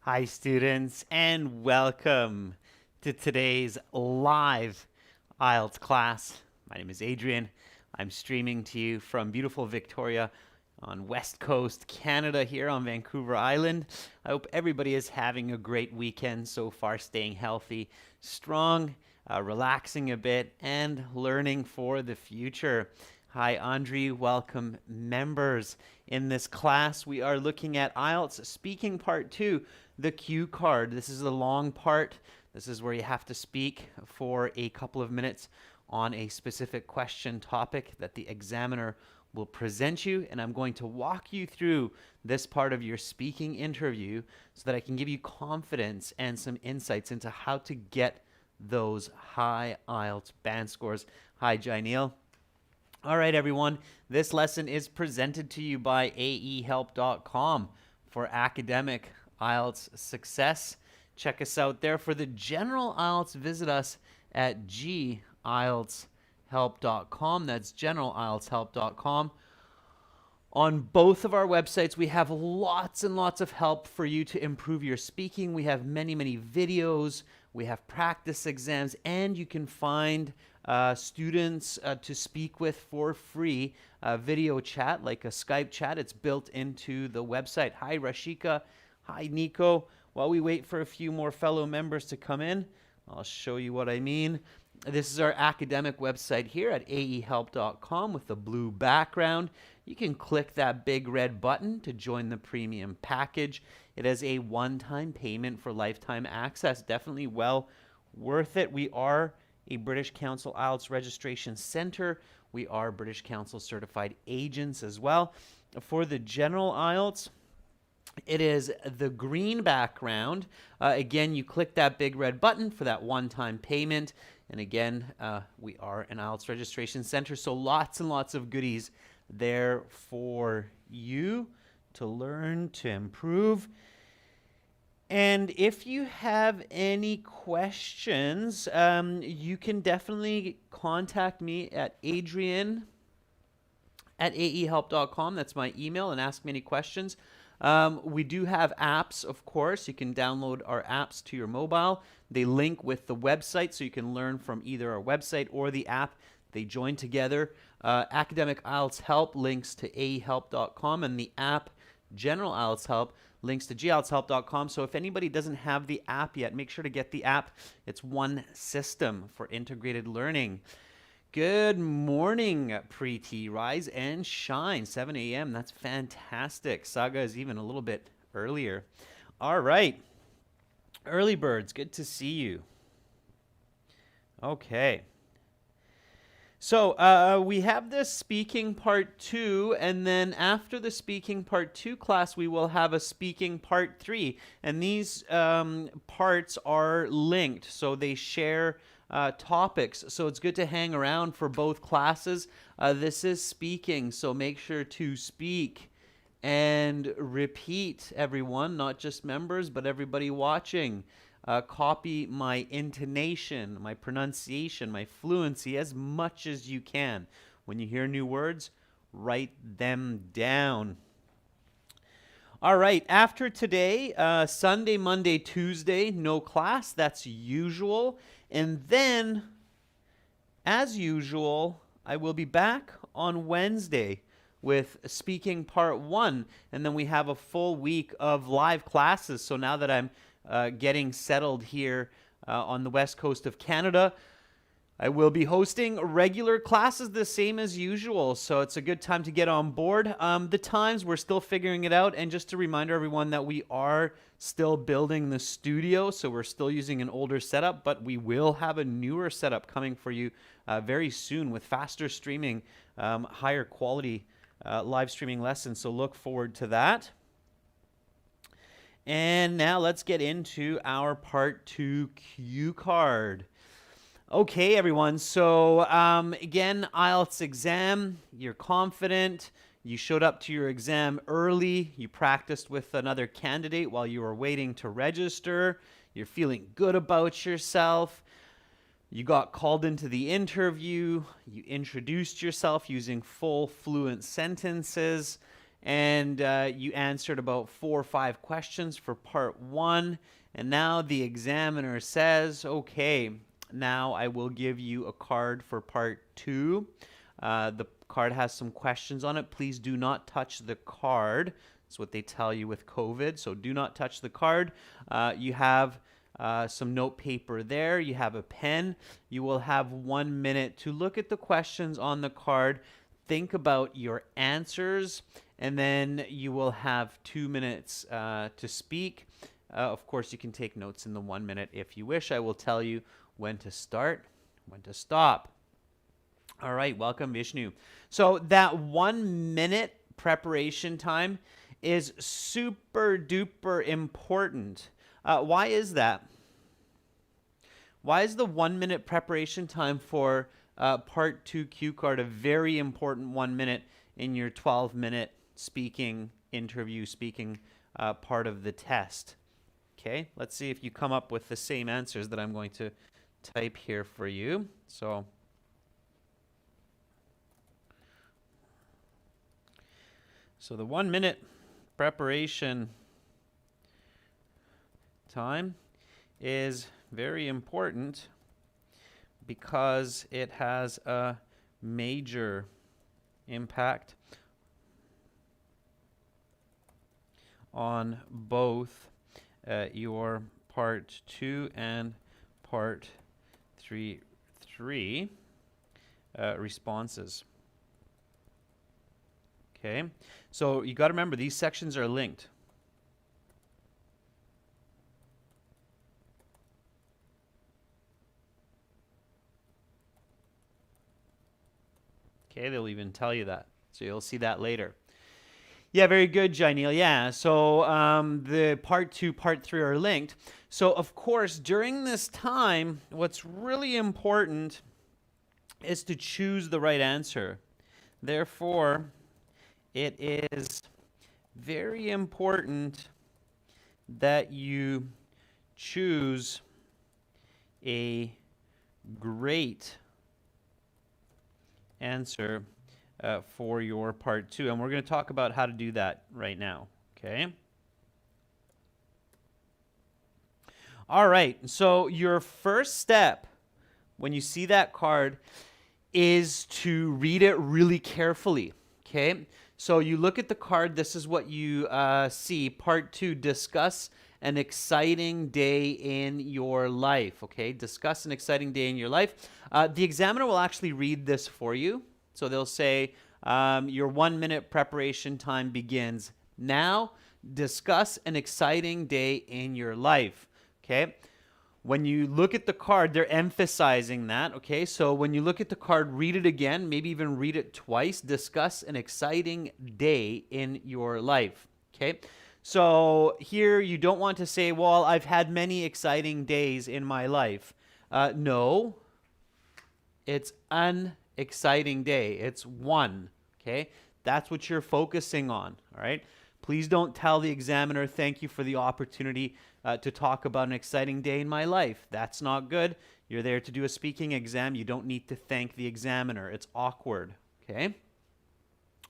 Hi, students, and welcome to today's live IELTS class. My name is Adrian. I'm streaming to you from beautiful Victoria on West Coast Canada here on Vancouver Island. I hope everybody is having a great weekend so far, staying healthy, strong, relaxing a bit, and learning for the future. Hi, Andre. Welcome, members. In this class, we are looking at IELTS Speaking Part 2, the cue card. This is the long part. This is where you have to speak for a couple of minutes on a specific question topic that the examiner will present you, and I'm going to walk you through this part of your speaking interview so that I can give you confidence and some insights into how to get those high IELTS band scores. Hi, Jaineel. All right, everyone. This lesson is presented to you by aehelp.com for academic IELTS success. Check us out there. For the general IELTS, visit us at gieltshelp.com. That's generalieltshelp.com. On both of our websites, we have lots and lots of help for you to improve your speaking. We have many, many videos. We have practice exams, and you can find students to speak with for free video chat, like a Skype chat. It's built into the website. Hi, Rashika. Hi, Nico. While we wait for a few more fellow members to come in, I'll show you what I mean. This is our academic website here at aehelp.com with the blue background. You can click that big red button to join the premium package. It has a one-time payment for lifetime access. Definitely well worth it. We are a British Council IELTS registration center. We are British Council certified agents as well. For the general IELTS, it is the green background. Again, you click that big red button for that one-time payment. And again, we are an IELTS registration center, so lots and lots of goodies there for you to learn, to improve. And if you have any questions, you can definitely contact me at adrian@aehelp.com. That's my email, and ask me any questions. We do have apps, of course. You can download our apps to your mobile. They link with the website, so you can learn from either our website or the app. They join together. Academic IELTS Help links to aehelp.com, and the app General IELTS Help links to gieltshelp.com. So if anybody doesn't have the app yet, make sure to get the app. It's one system for integrated learning. Good morning, Preeti. Rise and shine, 7 a.m. That's fantastic. Saga is even a little bit earlier. All right. Early birds, good to see you. Okay. So we have this speaking part 2, and then after the speaking part 2 class, we will have a speaking part 3. And these parts are linked, so they share topics. So it's good to hang around for both classes. This is speaking, so make sure to speak and repeat, everyone, not just members, but everybody watching. Copy my intonation, my pronunciation, my fluency as much as you can. When you hear new words, write them down. All right, after today, Sunday, Monday, Tuesday, no class. That's usual. And then, as usual, I will be back on Wednesday with speaking part 1. And then we have a full week of live classes. So now that I'm getting settled here on the west coast of Canada, I will be hosting regular classes the same as usual, so it's a good time to get on board. The times, we're still figuring it out, and just to remind everyone that we are still building the studio, so we're still using an older setup, but we will have a newer setup coming for you very soon with faster streaming, higher quality live streaming lessons, so look forward to that. And now let's get into our part 2 cue card. Okay, everyone. So again, IELTS exam, you're confident. You showed up to your exam early. You practiced with another candidate while you were waiting to register. You're feeling good about yourself. You got called into the interview. You introduced yourself using full fluent sentences. and you answered about 4 or 5 questions for part 1, and now the examiner says, okay, now I will give you a card for part 2. The card has some questions on it. Please do not touch the card. That's what they tell you with COVID, so do not touch the card. You have some note paper there. You have a pen. You will have 1 minute to look at the questions on the card, think about your answers, and then you will have 2 minutes to speak. Of course, you can take notes in the 1 minute if you wish. I will tell you when to start, when to stop. All right, welcome, Vishnu. So that 1 minute preparation time is super duper important. Why is that? Why is the 1 minute preparation time for part 2 cue card a very important 1 minute in your 12-minute speaking interview, speaking part of the test? Okay, let's see if you come up with the same answers that I'm going to type here for you. So the 1 minute preparation time is very important because it has a major impact on both your part 2 and part 3 responses. Okay, so you got to remember these sections are linked. Okay, they'll even tell you that. So you'll see that later. Yeah, very good, Jainil. Yeah, so the part 2, part 3 are linked. So, of course, during this time, what's really important is to choose the right answer. Therefore, it is very important that you choose a great answer for your part 2. And we're going to talk about how to do that right now. Okay. All right. So your first step when you see that card is to read it really carefully. Okay. So you look at the card. This is what you see. Part 2, discuss an exciting day in your life. Okay. Discuss an exciting day in your life. The examiner will actually read this for you. So they'll say, your 1 minute preparation time begins now. Discuss an exciting day in your life. Okay. When you look at the card, they're emphasizing that. Okay. So when you look at the card, read it again, maybe even read it twice. Discuss an exciting day in your life. Okay. So here you don't want to say, well, I've had many exciting days in my life. No, it's an exciting day. It's one. Okay. That's what you're focusing on. All right. Please don't tell the examiner, thank you for the opportunity to talk about an exciting day in my life. That's not good. You're there to do a speaking exam. You don't need to thank the examiner. It's awkward. Okay.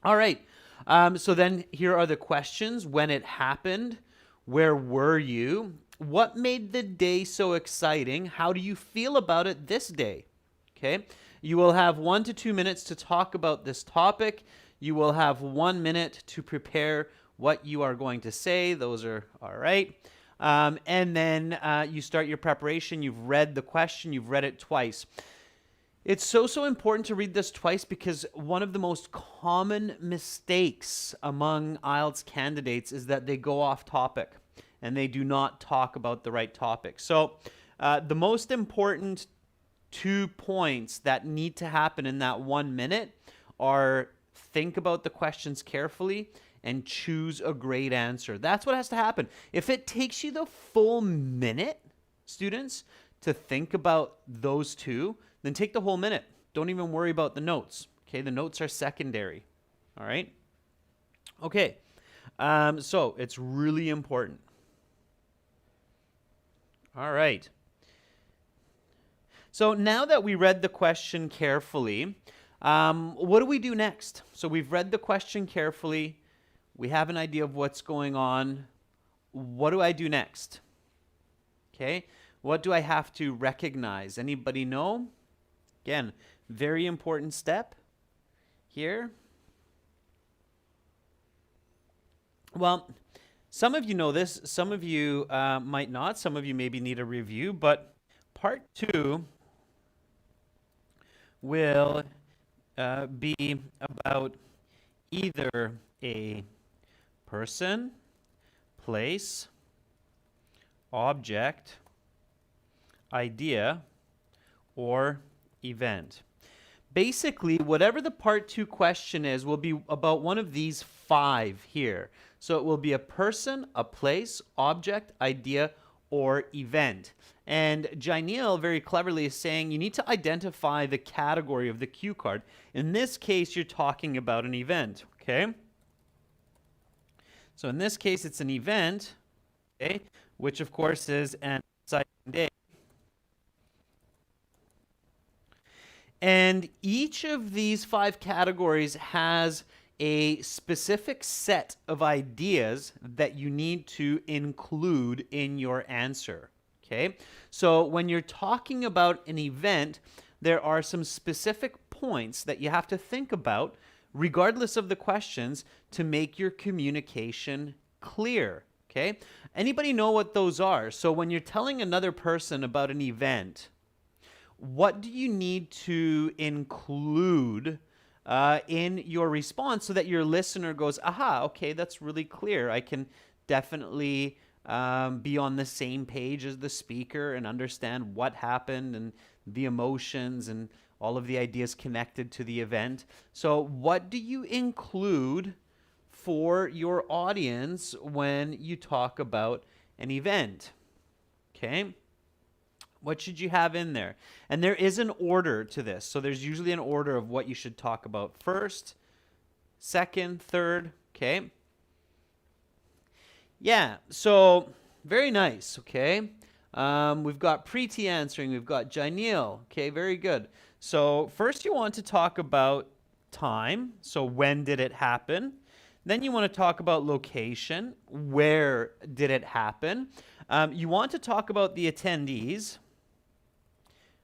All right. So then here are the questions. When it happened, where were you? What made the day so exciting? How do you feel about it this day? Okay. You will have 1 to 2 minutes to talk about this topic. You will have 1 minute to prepare what you are going to say. Those are all right. And then you start your preparation. You've read the question. You've read it twice. It's so important to read this twice because one of the most common mistakes among IELTS candidates is that they go off topic and they do not talk about the right topic. So the most important 2 points that need to happen in that 1 minute are think about the questions carefully and choose a great answer. That's what has to happen. If it takes you the full minute, students, to think about those 2, then take the whole minute. Don't even worry about the notes. Okay, the notes are secondary. All right? Okay, so it's really important. All right. So now that we read the question carefully, what do we do next? So we've read the question carefully. We have an idea of what's going on. What do I do next? Okay, what do I have to recognize? Anybody know? Again, very important step here. Well, some of you know this, some of you might not, some of you maybe need a review, but part 2 will be about either a person, place, object, idea, or event. Basically, whatever the part 2 question is will be about one of these 5 here. So it will be a person, a place, object, idea, or event. And Jainil very cleverly is saying you need to identify the category of the cue card. In this case, you're talking about an event, okay? So in this case, it's an event, okay, which of course is an exciting day. And each of these 5 categories has a specific set of ideas that you need to include in your answer, okay? So when you're talking about an event, there are some specific points that you have to think about, regardless of the questions, to make your communication clear, okay? Anybody know what those are? So when you're telling another person about an event, what do you need to include in your response so that your listener goes, aha, okay, that's really clear. I can definitely be on the same page as the speaker and understand what happened and the emotions and all of the ideas connected to the event. So what do you include for your audience when you talk about an event? Okay. What should you have in there? And there is an order to this. So there's usually an order of what you should talk about first, second, third, okay? Yeah, so very nice, okay? We've got Preeti answering, we've got Jainil, okay, very good. So first you want to talk about time, so when did it happen? Then you want to talk about location, where did it happen? You want to talk about the attendees.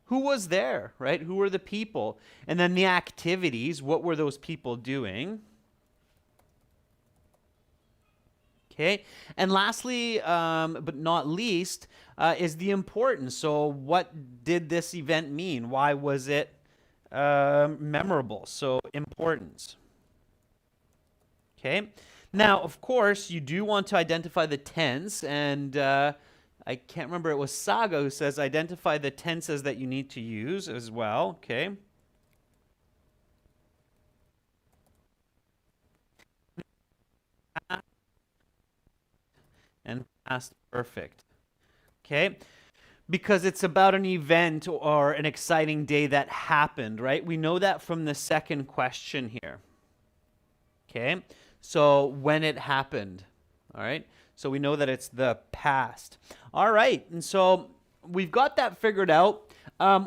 Who was there, right? Who were the people? And then the activities, what were those people doing? Okay. And lastly, but not least, is the importance. So what did this event mean? Why was it memorable? So importance. Okay. Now, of course, you do want to identify the tense, and I can't remember, it was Saga who says identify the tenses that you need to use as well, okay? And past perfect, okay? Because it's about an event or an exciting day that happened, right? We know that from the second question here, okay? So when it happened, all right? So we know that it's the past. All right, and so we've got that figured out.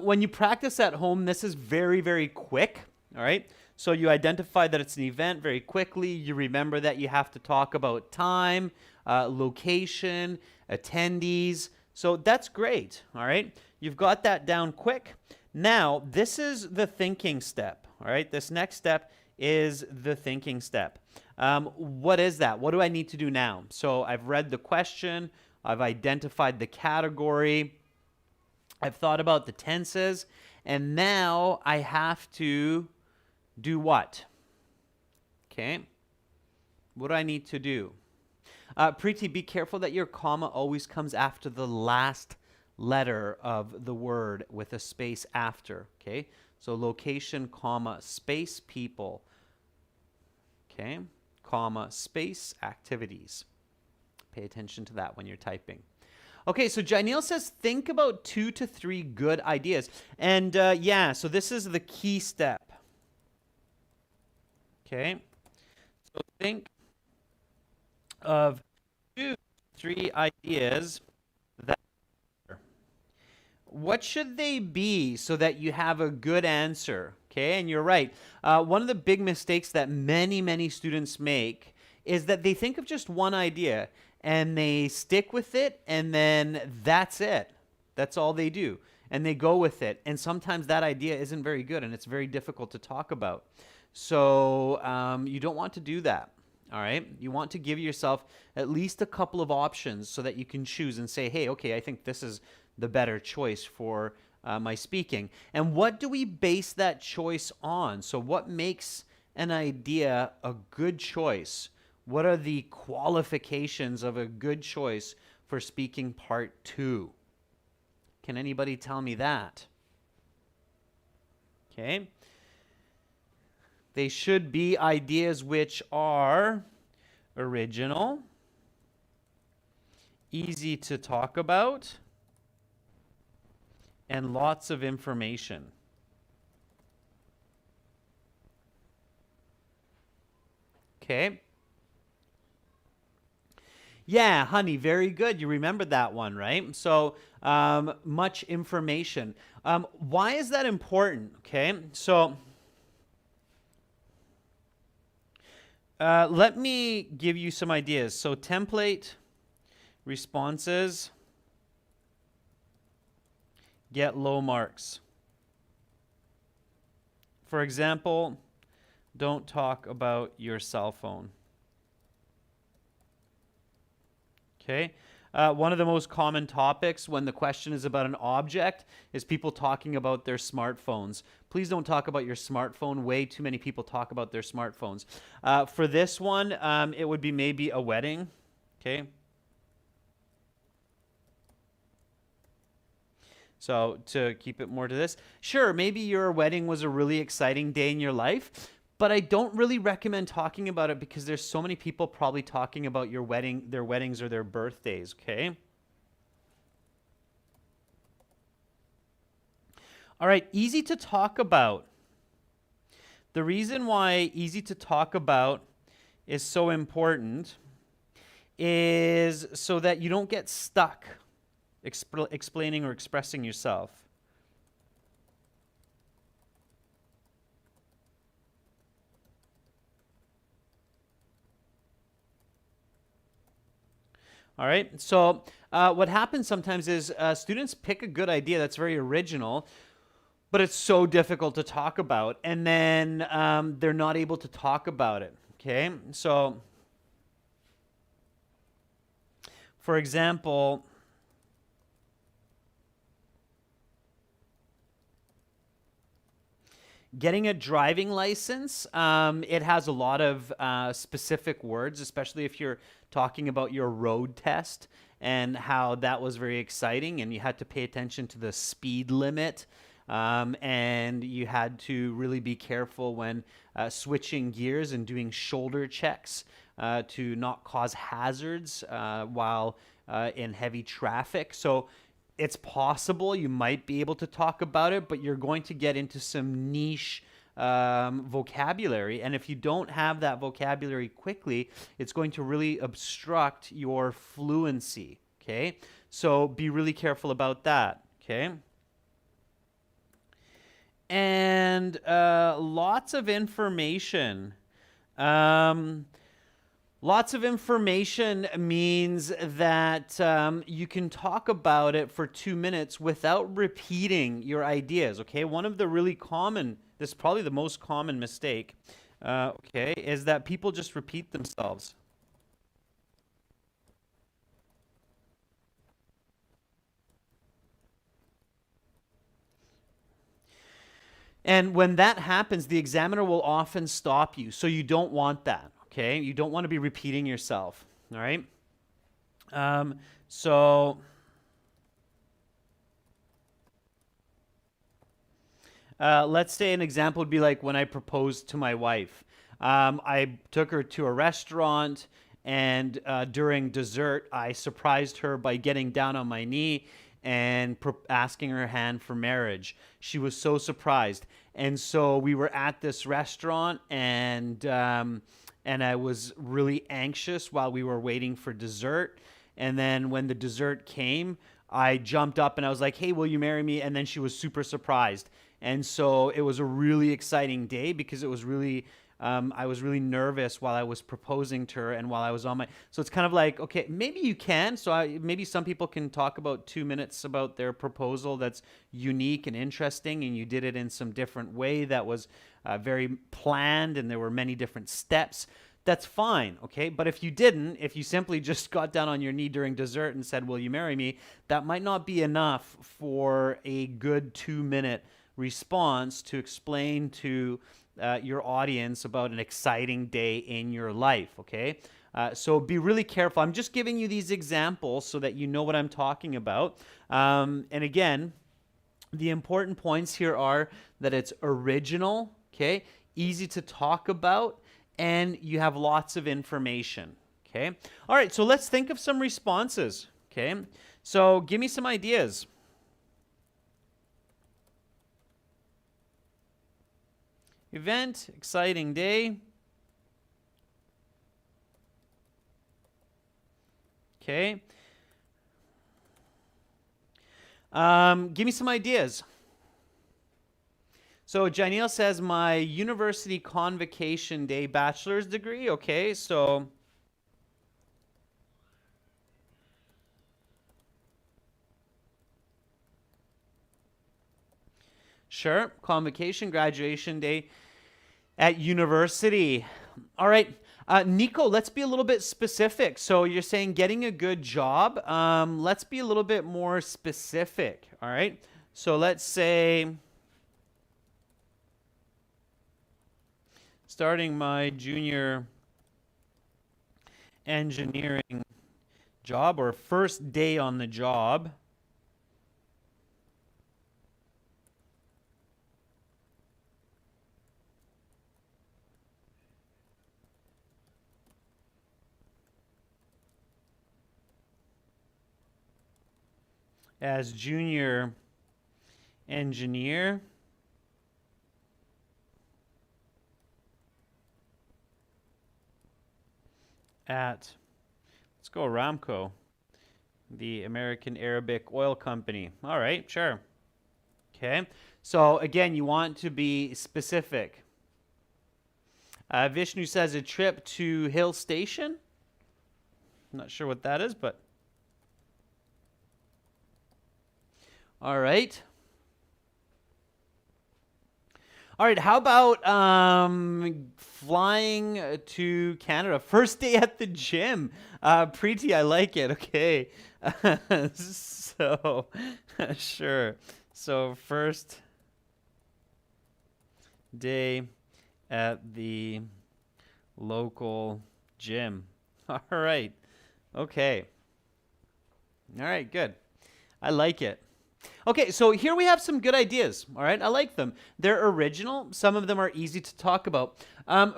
When you practice at home, this is very, very quick, all right? So you identify that it's an event very quickly. You remember that you have to talk about time, location, attendees. So that's great, all right? You've got that down quick. Now, this is the thinking step, all right? This next step is the thinking step. What is that? What do I need to do now? So I've read the question, I've identified the category, I've thought about the tenses, and now I have to do what? Okay. What do I need to do? Preeti, be careful that your comma always comes after the last letter of the word with a space after, okay? So location, comma, space, people, okay? Comma, space, activities. Pay attention to that when you're typing. Okay, so Jainil says, think about 2 to 3 good ideas. And yeah, so this is the key step. Okay, so think of 2 to 3 ideas that what should they be so that you have a good answer? Okay, and you're right. One of the big mistakes that many students make is that they think of just one idea and they stick with it, and then that's it. That's all they do. And they go with it. And sometimes that idea isn't very good and it's very difficult to talk about. So you don't want to do that. All right. You want to give yourself at least a couple of options so that you can choose and say, hey, okay, I think this is the better choice for my speaking. And what do we base that choice on? So, what makes an idea a good choice? What are the qualifications of a good choice for speaking part 2? Can anybody tell me that? Okay. They should be ideas which are original, easy to talk about, and lots of information. Okay. Yeah, honey, very good. You remembered that one, right? So much information. Why is that important? Okay, so let me give you some ideas. So template, responses, get low marks. For example, don't talk about your cell phone. Okay. One of the most common topics when the question is about an object is people talking about their smartphones. Please don't talk about your smartphone. Way too many people talk about their smartphones. For this one, it would be maybe a wedding. Okay. So to keep it more to this, sure, maybe your wedding was a really exciting day in your life, but I don't really recommend talking about it because there's so many people probably talking about your wedding, their weddings or their birthdays, okay? All right, easy to talk about. The reason why easy to talk about is so important is so that you don't get stuck explaining or expressing yourself. All right. So what happens sometimes is students pick a good idea that's very original, but it's so difficult to talk about, and then they're not able to talk about it. Okay. So, for example, getting a driving license, it has a lot of specific words, especially if you're talking about your road test and how that was very exciting and you had to pay attention to the speed limit. And you had to really be careful when switching gears and doing shoulder checks to not cause hazards while in heavy traffic. So it's possible you might be able to talk about it, but you're going to get into some niche vocabulary. And if you don't have that vocabulary quickly, it's going to really obstruct your fluency. Okay. So be really careful about that. Okay. And lots of information. Lots of information means that you can talk about it for 2 minutes without repeating your ideas, okay? One of the really common, this is probably the most common mistake, okay, is that people just repeat themselves. And when that happens, the examiner will often stop you, so you don't want that. Okay, you don't want to be repeating yourself. All right. So let's say an example would be like when I proposed to my wife. I took her to a restaurant, and during dessert, I surprised her by getting down on my knee and asking her hand for marriage. She was so surprised, and so we were at this restaurant, and I was really anxious while we were waiting for dessert. And then when the dessert came, I jumped up and I was like, hey, will you marry me? And then she was super surprised. And so it was a really exciting day because it was really I was really nervous while I was proposing to her and while I was on my. So it's kind of like, okay, maybe you can. Maybe some people can talk about 2 minutes about their proposal that's unique and interesting, and you did it in some different way that was very planned, and there were many different steps. That's fine, okay? But if you didn't, if you simply just got down on your knee during dessert and said, "Will you marry me?" that might not be enough for a good 2-minute response to explain to your audience about an exciting day in your life, okay? So be really careful. I'm just giving you these examples so that you know what I'm talking about. And again, the important points here are that it's original, okay? Easy to talk about, and you have lots of information, okay? All right, so let's think of some responses, okay? So give me some ideas. Event, exciting day. Okay. Give me some ideas. So Janelle says my university convocation day bachelor's degree. Okay, so sure, convocation, graduation day at university. All right, Nico, let's be a little bit specific. So you're saying getting a good job. Let's be a little bit more specific. All right, so let's say starting my junior engineering job, or first day on the job. As junior engineer at, let's go Aramco, the American Arabic Oil Company. All right, sure. Okay, so again, you want to be specific. Vishnu says a trip to Hill Station. I'm not sure what that is, but all right. All right, how about flying to Canada? First day at the gym. Preeti, I like it. Okay. So, sure. So, first day at the local gym. All right. Okay. All right, good. I like it. Okay, so here we have some good ideas. All right, I like them. They're original. Some of them are easy to talk about.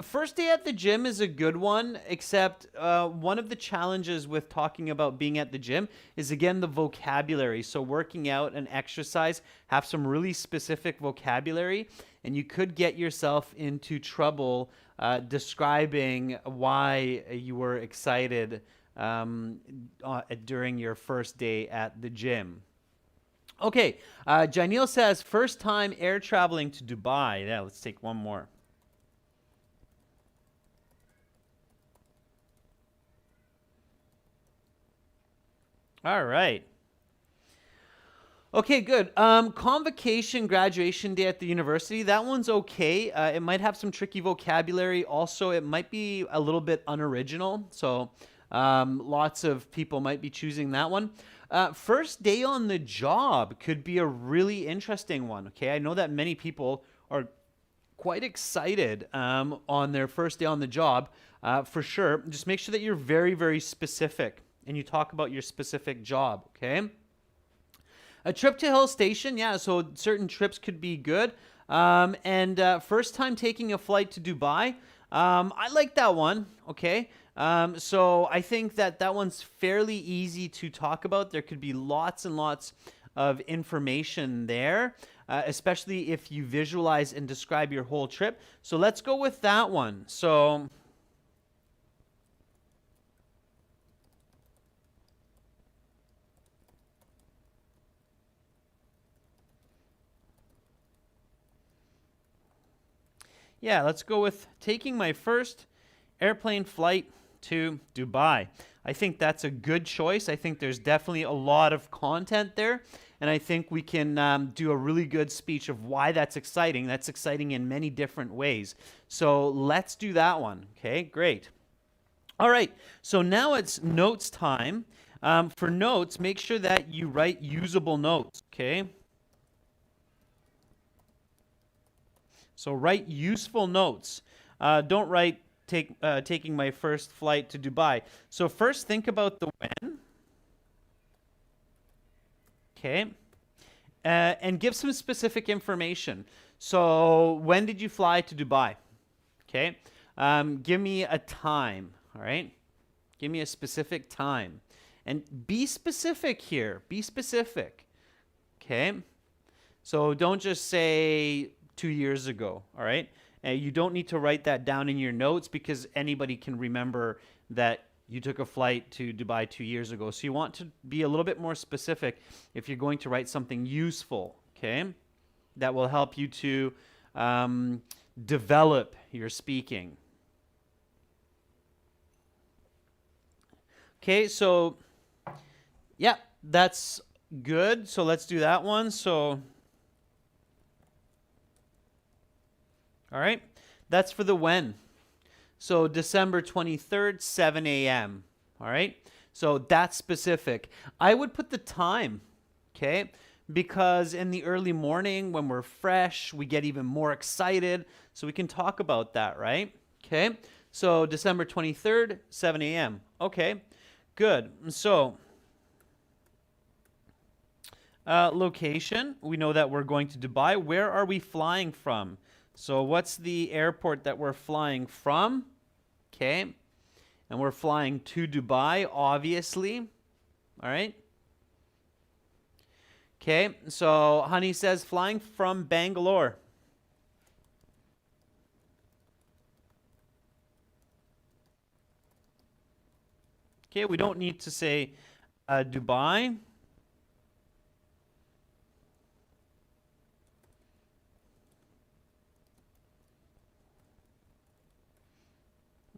First day at the gym is a good one, except one of the challenges with talking about being at the gym is, again, the vocabulary. So working out and exercise have some really specific vocabulary, and you could get yourself into trouble describing why you were excited during your first day at the gym. Okay, Janelle says, first time air traveling to Dubai. Yeah, let's take one more. All right. Okay, good. Convocation graduation day at the university. That one's okay. It might have some tricky vocabulary. Also, it might be a little bit unoriginal. So lots of people might be choosing that one. First day on the job could be a really interesting one. Okay, I know that many people are quite excited on their first day on the job, for sure. Just make sure that you're very, very specific and you talk about your specific job, okay? A trip to Hill Station, yeah, so certain trips could be good. And first time taking a flight to Dubai, I like that one, okay? So I think that that one's fairly easy to talk about. There could be lots and lots of information there, especially if you visualize and describe your whole trip. So let's go with that one. So Yeah, let's go with taking my first airplane flight to Dubai. I think that's a good choice. I think there's definitely a lot of content there, and I think we can do a really good speech of why that's exciting. That's exciting in many different ways. So let's do that one. Okay, great. All right, so now it's notes time. For notes, make sure that you write usable notes, okay? So write useful notes. Don't write taking my first flight to Dubai. So first think about the when, okay? And give some specific information. So when did you fly to Dubai? Okay, give me a time, all right? Give me a specific time. And be specific here, be specific, okay? So don't just say 2 years ago, all right? And you don't need to write that down in your notes because anybody can remember that you took a flight to Dubai 2 years ago. So you want to be a little bit more specific if you're going to write something useful, okay? That will help you to develop your speaking. Okay, so yeah, that's good. So let's do that one. So, all right, that's for the when. So December 23rd, 7 a.m. All right, so that's specific. I would put the time, okay? Because in the early morning when we're fresh, we get even more excited. So we can talk about that, right? Okay, so December 23rd, 7 a.m. Okay, good. So location, we know that we're going to Dubai. Where are we flying from? So what's the airport that we're flying from? Okay, and we're flying to Dubai, obviously. All right. Okay, so Honey says flying from Bangalore. Okay, we don't need to say Dubai.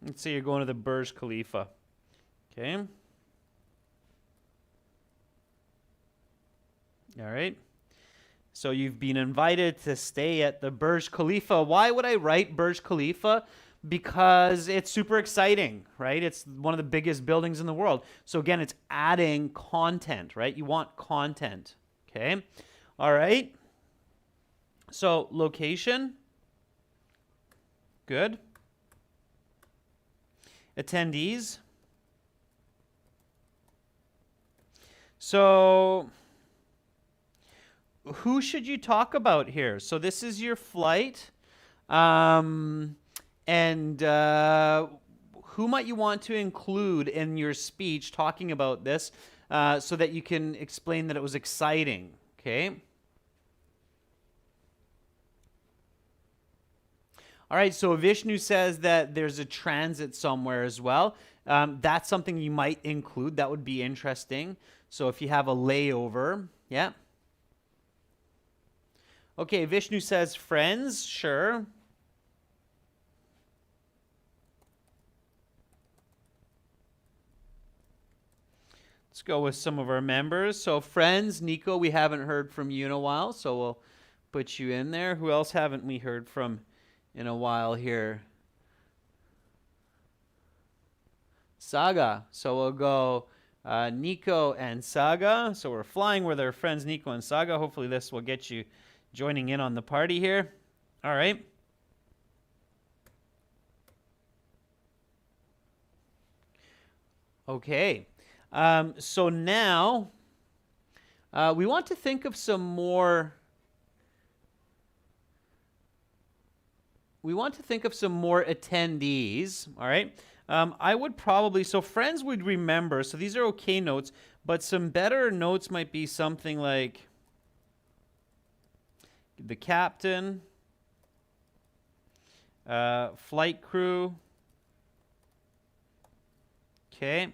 Let's say you're going to the Burj Khalifa. Okay. All right. So you've been invited to stay at the Burj Khalifa. Why would I write Burj Khalifa? Because it's super exciting, right? It's one of the biggest buildings in the world. So again, it's adding content, right? You want content, okay? All right. So location, good. Attendees. So who should you talk about here? So this is your flight. And who might you want to include in your speech talking about this so that you can explain that it was exciting, okay? All right, so Vishnu says that there's a transit somewhere as well. That's something you might include. That would be interesting. So if you have a layover, yeah. Okay, Vishnu says friends, sure. Let's go with some of our members. So friends, Nico, we haven't heard from you in a while, so we'll put you in there. Who else haven't we heard from in a while here? Saga. So we'll go Nico and Saga. So we're flying with our friends Nico and Saga. Hopefully this will get you joining in on the party here. All right. Okay. So now we want to think of some more. We want to think of some more attendees. All right. I would probably, so friends would remember. So these are okay notes, but some better notes might be something like the captain, flight crew. Okay.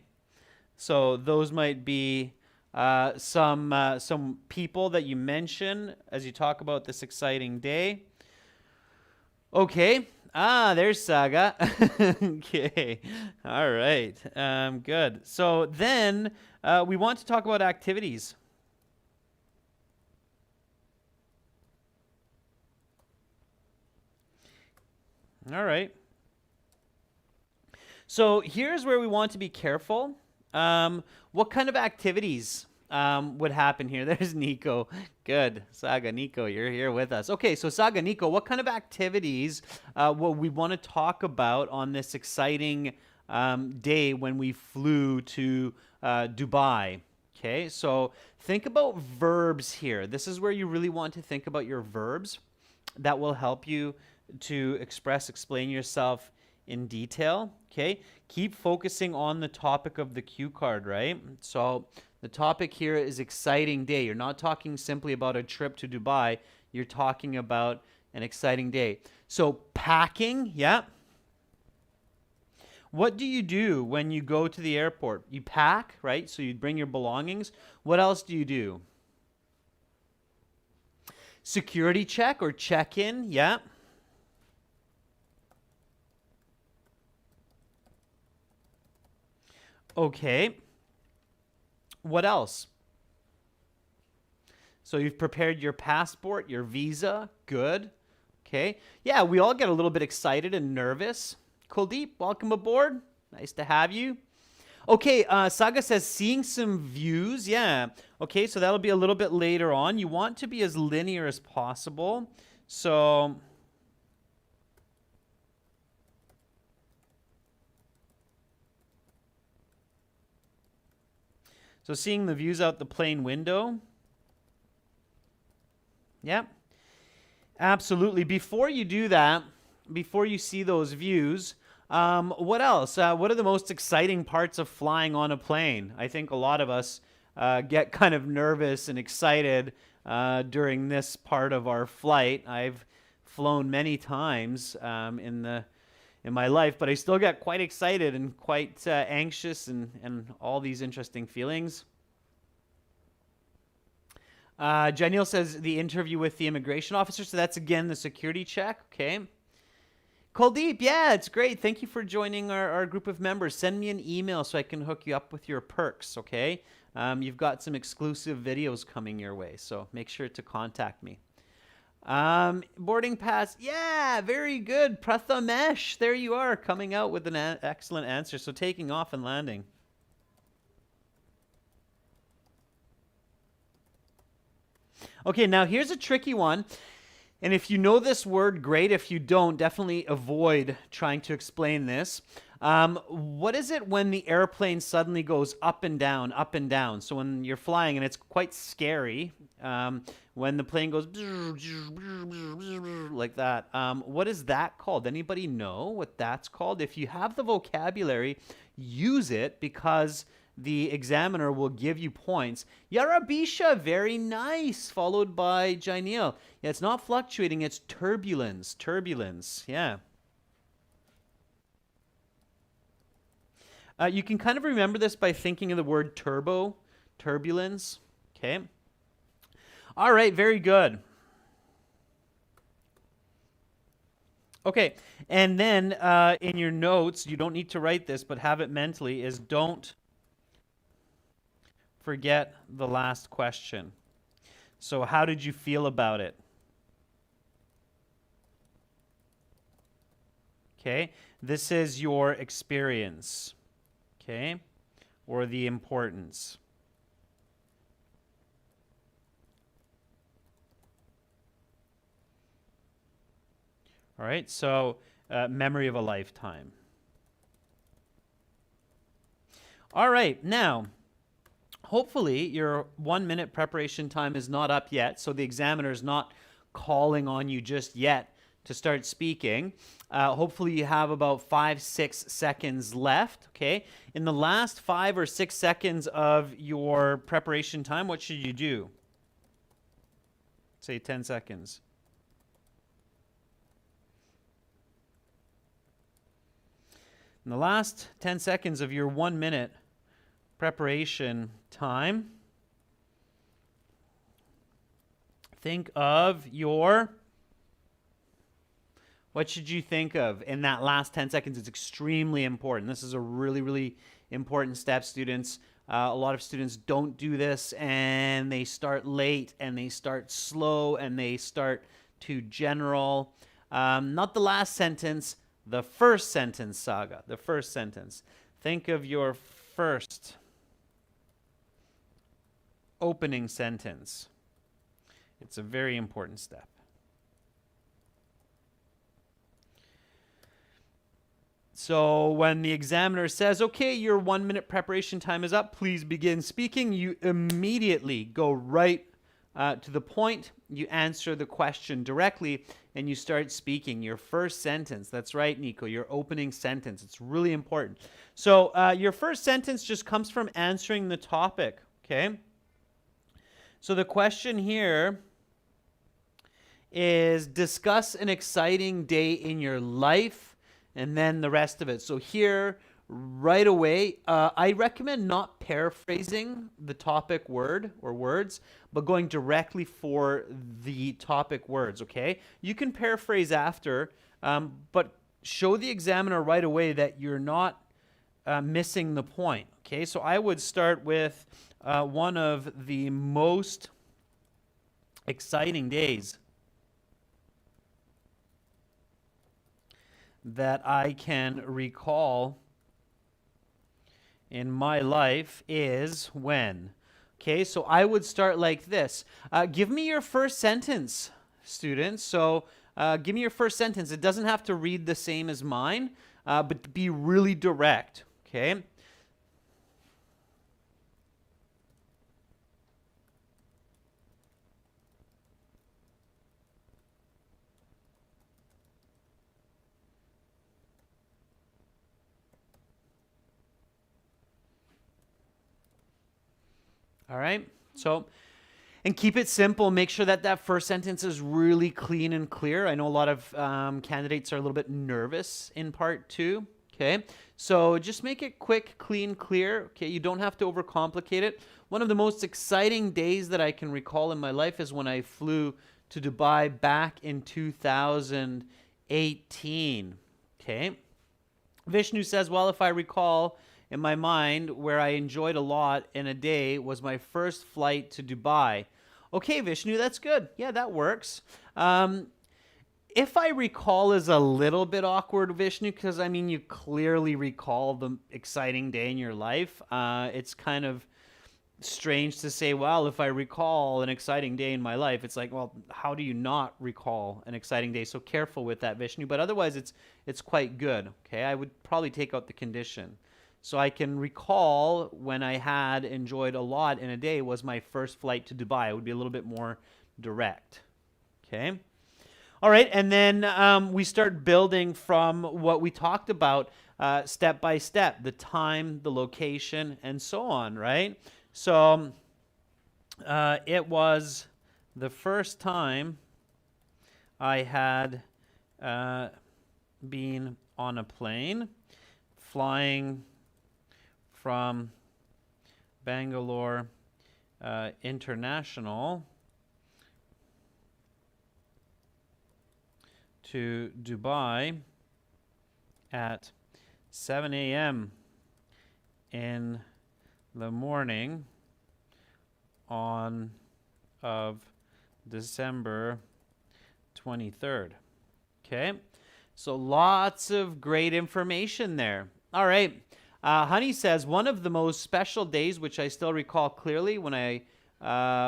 So those might be some people that you mention as you talk about this exciting day. Okay, Ah, there's Saga. Okay. All right. Good. So then we want to talk about activities. All right. So here's where we want to be careful. What kind of activities would happen here? There's Nico. Good. Saga, Nico, you're here with us. Okay, so Saga, Nico, what kind of activities will we want to talk about on this exciting day when we flew to Dubai? Okay, so think about verbs here. This is where you really want to think about your verbs that will help you to explain yourself in detail. Okay, keep focusing on the topic of the cue card, right? So the topic here is exciting day. You're not talking simply about a trip to Dubai, you're talking about an exciting day. So packing, yeah. What do you do when you go to the airport? You pack, right? So you bring your belongings. What else do you do? Security check or check in, yeah. Okay. What else? So you've prepared your passport, your visa. Good. Okay. Yeah, we all get a little bit excited and nervous. Kuldeep, welcome aboard. Nice to have you. Okay, Saga says seeing some views. Yeah. Okay, so that'll be a little bit later on. You want to be as linear as possible. So seeing the views out the plane window. Yeah. Absolutely. Before you do that, before you see those views, what else? What are the most exciting parts of flying on a plane? I think a lot of us get kind of nervous and excited during this part of our flight. I've flown many times in my life, but I still get quite excited and quite anxious and all these interesting feelings. Janelle says the interview with the immigration officer. So that's again the security check. Okay. Kuldeep, yeah, it's great. Thank you for joining our group of members. Send me an email so I can hook you up with your perks, okay? You've got some exclusive videos coming your way, so make sure to contact me. Boarding pass, yeah, very good. Prathamesh, there you are, coming out with an excellent answer. So taking off and landing. Okay, now here's a tricky one. And if you know this word, great. If you don't, definitely avoid trying to explain this. What is it when the airplane suddenly goes up and down, up and down? So when you're flying, and it's quite scary, when the plane goes like that. What is that called? Anybody know what that's called? If you have the vocabulary, use it because the examiner will give you points. Yarabisha, very nice. Followed by Jainil. Yeah, it's not fluctuating, it's turbulence. Turbulence, yeah. You can kind of remember this by thinking of the word turbo, turbulence. Okay. All right, very good. Okay, and then in your notes, you don't need to write this, but have it mentally, is don't forget the last question. So how did you feel about it? Okay, this is your experience. Okay, or the importance. All right, so memory of a lifetime. All right, now, hopefully your 1 minute preparation time is not up yet, so the examiner is not calling on you just yet to start speaking. Hopefully you have about 5-6 seconds left, okay? In the last 5 or 6 seconds of your preparation time, what should you do? Say 10 seconds. In the last 10 seconds of your 1 minute preparation time, think of your What should you think of in that last 10 seconds? It's extremely important. This is a really, really important step, students. A lot of students don't do this, and they start late, and they start slow, and they start too general. Not the last sentence, the first sentence, Saga. The first sentence. Think of your first opening sentence. It's a very important step. So when the examiner says, okay, your 1 minute preparation time is up, please begin speaking, you immediately go right to the point. You answer the question directly, and you start speaking your first sentence. That's right, Nico, your opening sentence. It's really important. So your first sentence just comes from answering the topic, okay? So the question here is, discuss an exciting day in your life, and then the rest of it. So here, right away, I recommend not paraphrasing the topic word or words, but going directly for the topic words, okay? You can paraphrase after, but show the examiner right away that you're not missing the point, okay? So I would start with one of the most exciting days that I can recall in my life is when. Okay, so I would start like this. Give me your first sentence, students. So give me your first sentence. It doesn't have to read the same as mine, but be really direct, okay? All right, so, and keep it simple. Make sure that that first sentence is really clean and clear. I know a lot of candidates are a little bit nervous in part two, okay? So just make it quick, clean, clear, okay? You don't have to overcomplicate it. One of the most exciting days that I can recall in my life is when I flew to Dubai back in 2018, okay? Vishnu says, well, if I recall, in my mind, where I enjoyed a lot in a day was my first flight to Dubai. Okay, Vishnu, that's good. Yeah, that works. If I recall is a little bit awkward, Vishnu, because I mean, you clearly recall the exciting day in your life. It's kind of strange to say, well, if I recall an exciting day in my life, it's like, well, how do you not recall an exciting day? So careful with that, Vishnu. But otherwise, it's quite good. Okay, I would probably take out the condition. So I can recall when I had enjoyed a lot in a day was my first flight to Dubai. It would be a little bit more direct. Okay. All right. And then we start building from what we talked about step by step, the time, the location, and so on, right? So it was the first time I had been on a plane flying from Bangalore International to Dubai at 7 a.m. in the morning of December 23rd. Okay, so lots of great information there. All right. Honey says, one of the most special days, which I still recall clearly, when I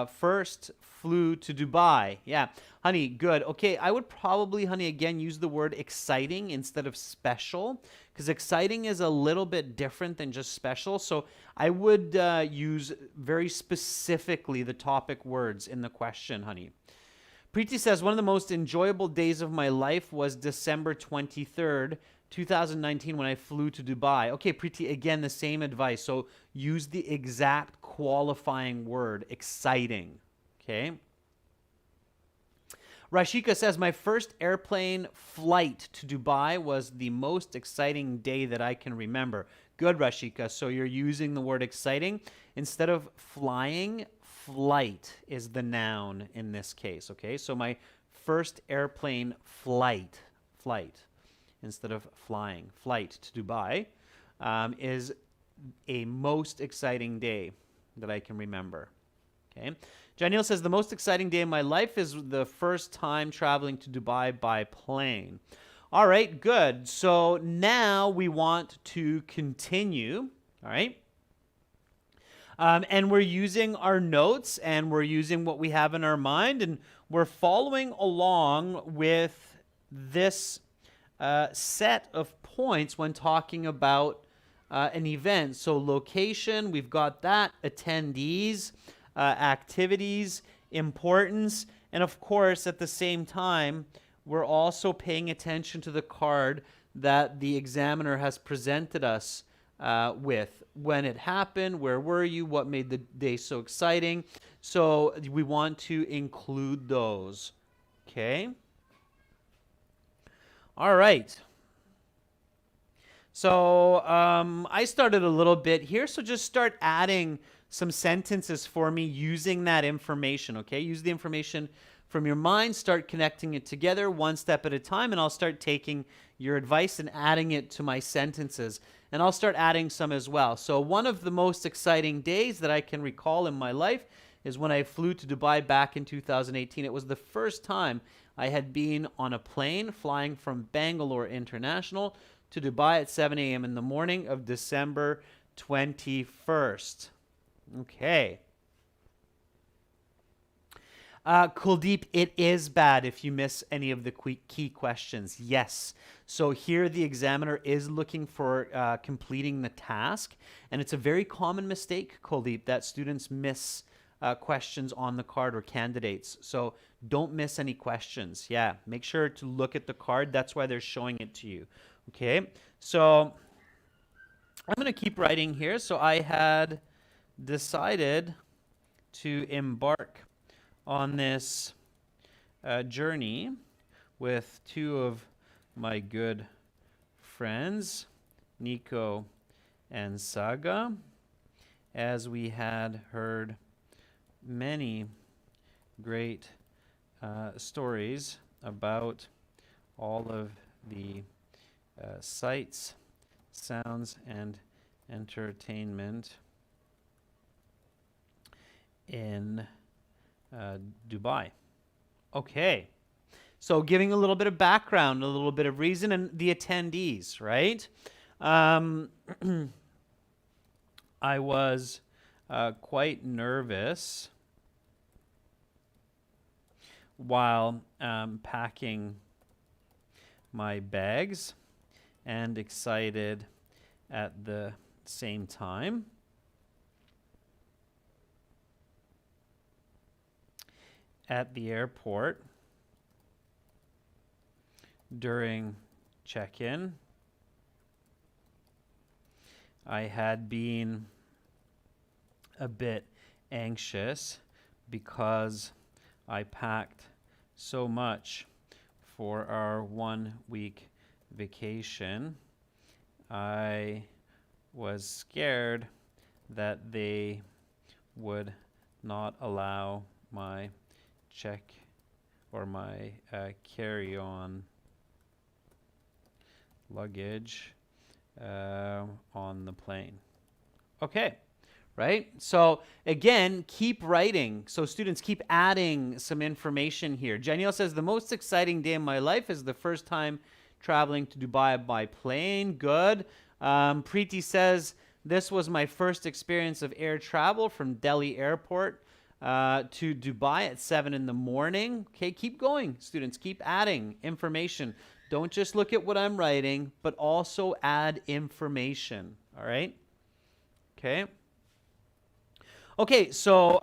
first flew to Dubai. Yeah, Honey, good. Okay, I would probably, Honey, again, use the word exciting instead of special, because exciting is a little bit different than just special. So I would use very specifically the topic words in the question, Honey. Preeti says, one of the most enjoyable days of my life was December 23rd, 2019, when I flew to Dubai. Okay, Preeti, again, the same advice. So use the exact qualifying word, exciting. Okay. Rashika says, my first airplane flight to Dubai was the most exciting day that I can remember. Good, Rashika. So you're using the word exciting. Instead of flying, flight is the noun in this case. Okay, so my first airplane flight. flight instead of flying. Flight to Dubai is a most exciting day that I can remember. Okay. Janiel says, the most exciting day of my life is the first time traveling to Dubai by plane. All right, good. So now we want to continue. All right. And we're using our notes and we're using what we have in our mind and we're following along with this set of points when talking about an event. So location, we've got that, attendees, activities, importance, and of course at the same time we're also paying attention to the card that the examiner has presented us with. When it happened, where were you, what made the day so exciting. So we want to include those. Okay. All right. So I started a little bit here, so just start adding some sentences for me using that information, okay? Use the information from your mind, start connecting it together one step at a time, and I'll start taking your advice and adding it to my sentences. And I'll start adding some as well. So one of the most exciting days that I can recall in my life is when I flew to Dubai back in 2018. It was the first time I had been on a plane flying from Bangalore International to Dubai at 7 a.m. in the morning of December 21st. Okay. Kuldeep, it is bad if you miss any of the key questions. Yes. So here the examiner is looking for completing the task. And it's a very common mistake, Kuldeep, that students miss questions on the card or candidates. So don't miss any questions. Yeah, make sure to look at the card. That's why they're showing it to you. Okay, so I'm going to keep writing here. So I had decided to embark on this journey with two of my good friends, Nico and Saga, as we had heard many great stories about all of the sights, sounds, and entertainment in Dubai. Okay, so giving a little bit of background, a little bit of reason, and the attendees, right? I was quite nervous while packing my bags and excited at the same time. At the airport during check-in, I had been a bit anxious because I packed so much for our 1-week vacation. I was scared that they would not allow my check or my carry-on luggage on the plane. Okay, right? So again, keep writing. So students, keep adding some information here. Janiel says, the most exciting day of my life is the first time traveling to Dubai by plane. Good. Preeti says, this was my first experience of air travel from Delhi Airport to Dubai at 7 in the morning. Okay, keep going, students. Keep adding information. Don't just look at what I'm writing, but also add information. All right? Okay. Okay, so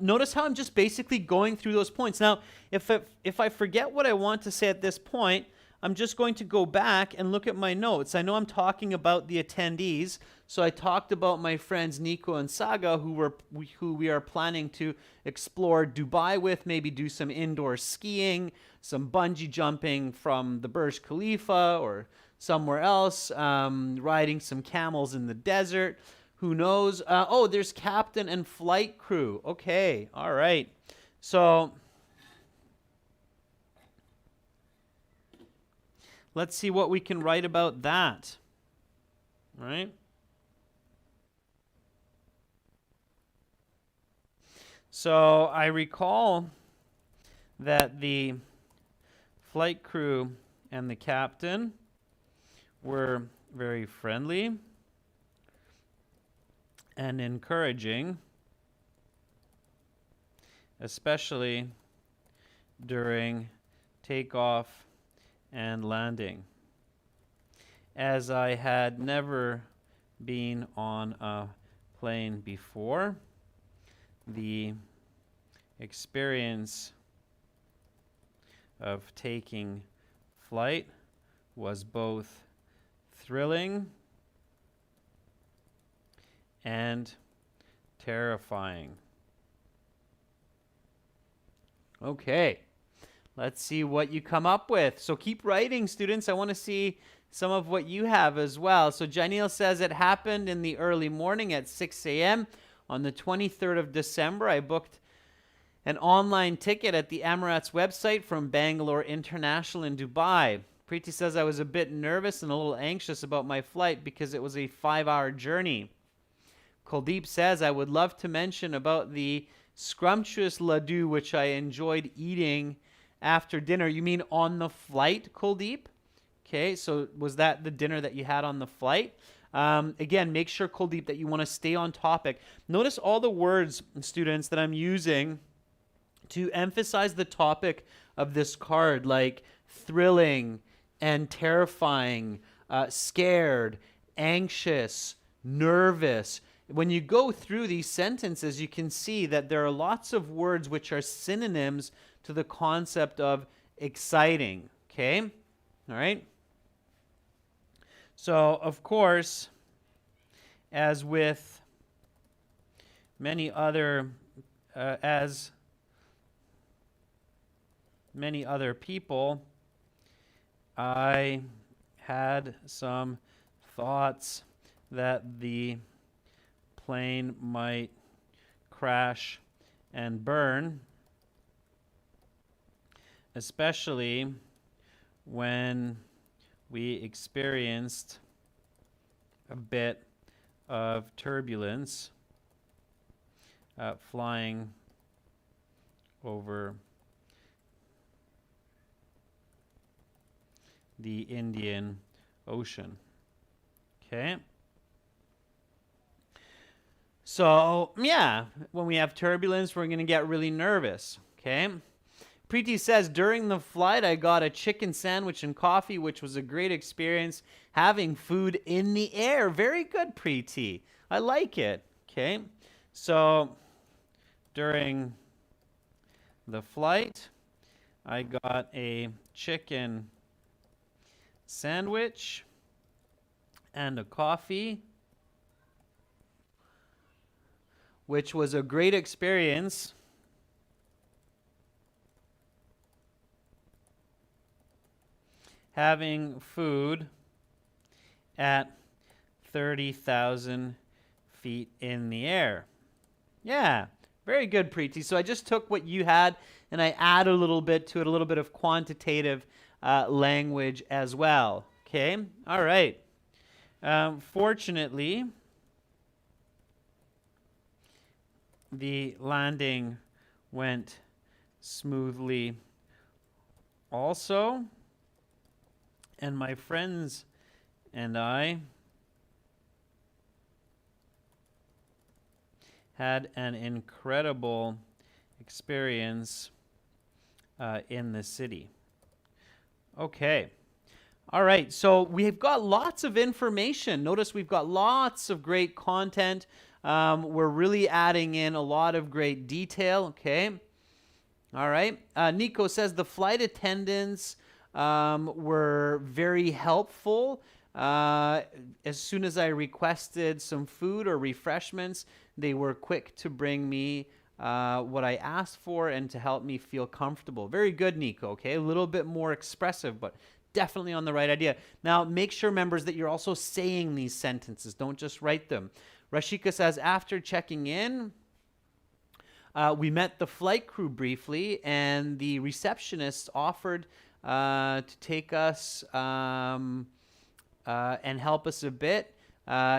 notice how I'm just basically going through those points. Now, if I forget what I want to say at this point, I'm just going to go back and look at my notes. I know I'm talking about the attendees, so I talked about my friends Nico and Saga, who we are planning to explore Dubai with, maybe do some indoor skiing, some bungee jumping from the Burj Khalifa or somewhere else, riding some camels in the desert. Who knows? Oh, there's captain and flight crew. Okay, all right. So let's see what we can write about that. All right? So I recall that the flight crew and the captain were very friendly and encouraging, especially during takeoff and landing, as I had never been on a plane before. The experience of taking flight was both thrilling and terrifying. Okay, let's see what you come up with. So keep writing, students. I want to see some of what you have as well. So Janelle says it happened in the early morning at 6 a.m. on the 23rd of December. I booked an online ticket at the Emirates website from Bangalore International in Dubai. Preeti says I was a bit nervous and a little anxious about my flight because it was a 5-hour journey. Kuldeep says I would love to mention about the scrumptious laddu which I enjoyed eating after dinner. You mean on the flight, Kuldeep? Okay, so was that the dinner that you had on the flight? Again, make sure, Kuldeep, that you want to stay on topic. Notice all the words, students, that I'm using to emphasize the topic of this card, like thrilling and terrifying, scared, anxious, nervous. When you go through these sentences, you can see that there are lots of words which are synonyms to the concept of exciting, okay? All right? So, of course, as with many other people, I had some thoughts that the plane might crash and burn, especially when we experienced a bit of turbulence flying over the Indian Ocean. Okay? So, yeah, when we have turbulence, we're going to get really nervous. Okay? Preeti says, during the flight, I got a chicken sandwich and coffee, which was a great experience having food in the air. Very good, Preeti. I like it. Okay? So, during the flight, I got a chicken sandwich and a coffee, which was a great experience. Having food at 30,000 feet in the air. Yeah, very good, Preeti. So I just took what you had and I add a little bit to it, a little bit of quantitative language as well. Okay, all right. Fortunately, the landing went smoothly also. And my friends and I had an incredible experience in the city. Okay. All right. So we've got lots of information. Notice we've got lots of great content. We're really adding in a lot of great detail. Okay. All right. Nico says the flight attendants were very helpful. As soon as I requested some food or refreshments, they were quick to bring me what I asked for and to help me feel comfortable. Very good, Nico, okay? A little bit more expressive, but definitely on the right idea. Now, make sure, members, that you're also saying these sentences. Don't just write them. Rashika says, after checking in, we met the flight crew briefly, and the receptionist offered to take us and help us a bit,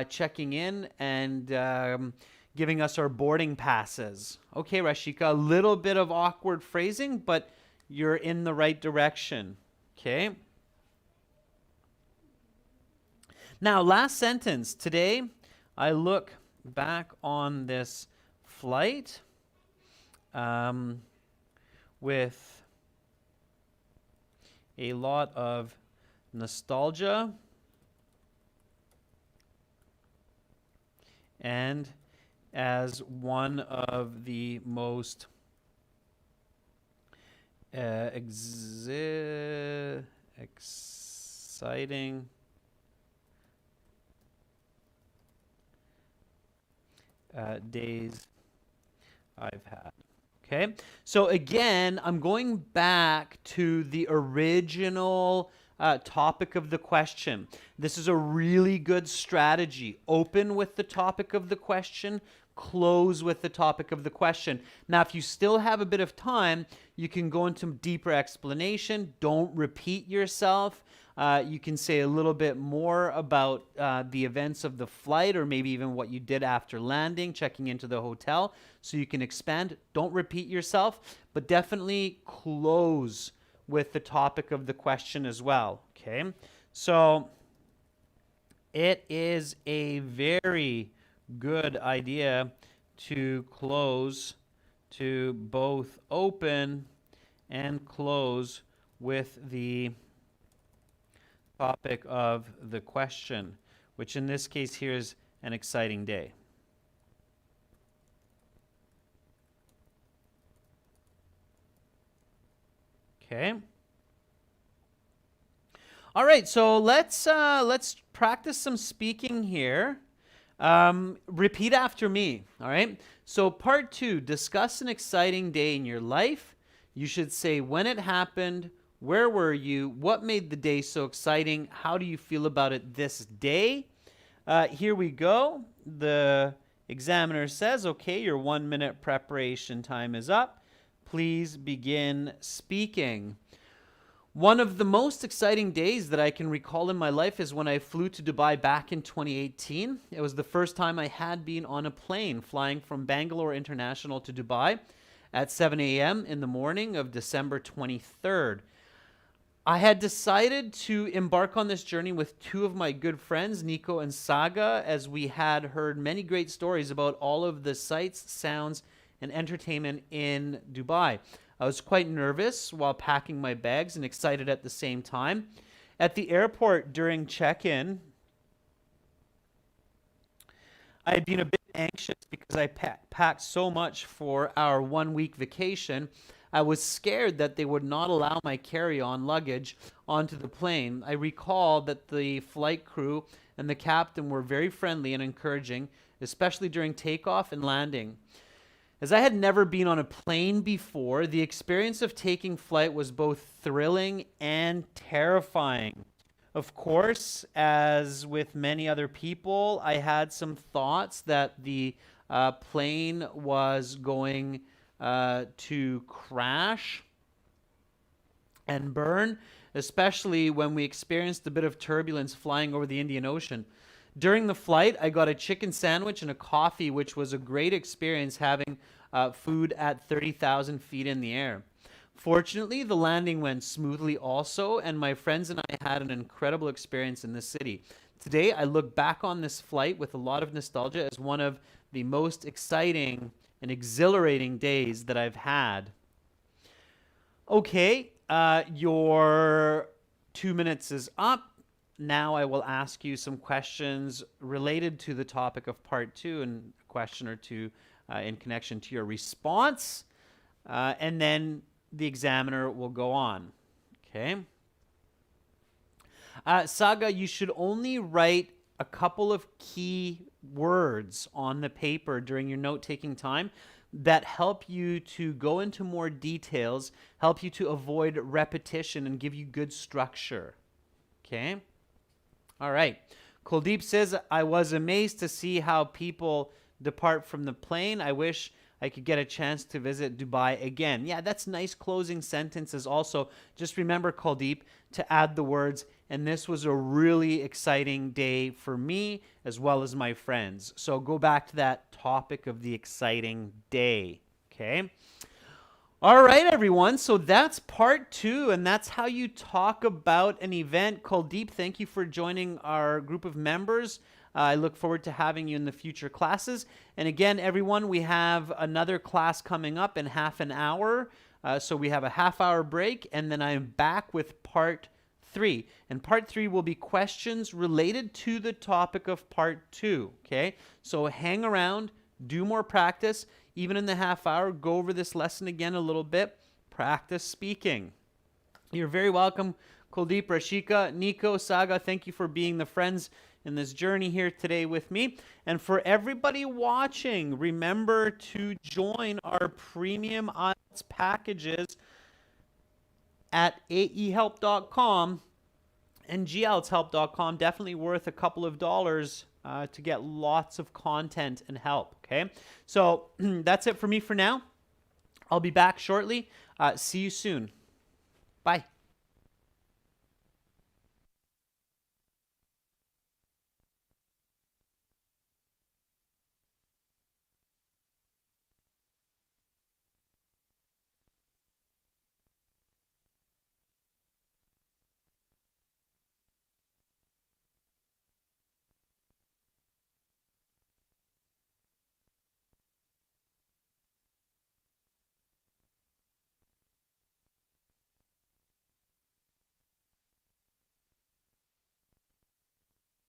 checking in and giving us our boarding passes. Okay, Rashika, a little bit of awkward phrasing, but you're in the right direction. Okay. Now, last sentence. Today, I look back on this flight with a lot of nostalgia and as one of the most exciting days I've had. Okay, so again, I'm going back to the original topic of the question. This is a really good strategy. Open with the topic of the question, close with the topic of the question. Now, if you still have a bit of time, you can go into deeper explanation. Don't repeat yourself. You can say a little bit more about the events of the flight, or maybe even what you did after landing, checking into the hotel, so you can expand. Don't repeat yourself, but definitely close with the topic of the question as well. Okay, so it is a very good idea to close, to both open and close with the topic of the question, which in this case here is an exciting day. Okay. All right, so let's practice some speaking here. Repeat after me. All right. So part 2, discuss an exciting day in your life. You should say when it happened, where were you, what made the day so exciting, how do you feel about it this day? Here we go. The examiner says, okay, your 1 minute preparation time is up. Please begin speaking. One of the most exciting days that I can recall in my life is when I flew to Dubai back in 2018. It was the first time I had been on a plane flying from Bangalore International to Dubai at 7 a.m. in the morning of December 23rd. I had decided to embark on this journey with 2 of my good friends, Nico and Saga, as we had heard many great stories about all of the sights, sounds, and entertainment in Dubai. I was quite nervous while packing my bags and excited at the same time. At the airport during check-in, I had been a bit anxious because I packed so much for our 1-week vacation. I was scared that they would not allow my carry-on luggage onto the plane. I recall that the flight crew and the captain were very friendly and encouraging, especially during takeoff and landing. As I had never been on a plane before, the experience of taking flight was both thrilling and terrifying. Of course, as with many other people, I had some thoughts that the plane was going to crash and burn, especially when we experienced a bit of turbulence flying over the Indian Ocean. During the flight, I got a chicken sandwich and a coffee, which was a great experience having food at 30,000 feet in the air. Fortunately, the landing went smoothly also, and my friends and I had an incredible experience in the city. Today, I look back on this flight with a lot of nostalgia as one of the most exciting and exhilarating days that I've had. Okay, your 2 minutes is up. Now I will ask you some questions related to the topic of part 2 and a question or two in connection to your response. And then the examiner will go on. Okay. Saga, you should only write a couple of key words on the paper during your note-taking time that help you to go into more details, help you to avoid repetition, and give you good structure. Okay? All right. Kuldeep says, I was amazed to see how people depart from the plane. I wish I could get a chance to visit Dubai again. Yeah, that's nice closing sentences also. Just remember, Kuldeep, to add the words, and this was a really exciting day for me as well as my friends. So go back to that topic of the exciting day, okay? All right, everyone. So that's part 2, and that's how you talk about an event. Kuldeep, thank you for joining our group of members. I look forward to having you in the future classes. And again, everyone, we have another class coming up in half an hour. So we have a half-hour break, and then I'm back with part 3. And part 3 will be questions related to the topic of part 2. Okay, so hang around, do more practice. Even in the half hour, go over this lesson again a little bit. Practice speaking. You're very welcome, Kuldeep, Rashika, Nico, Saga. Thank you for being the friends in this journey here today with me. And for everybody watching, remember to join our premium IELTS packages at aehelp.com and glshelp.com. Definitely worth a couple of dollars to get lots of content and help, okay? So that's it for me for now. I'll be back shortly. See you soon. Bye.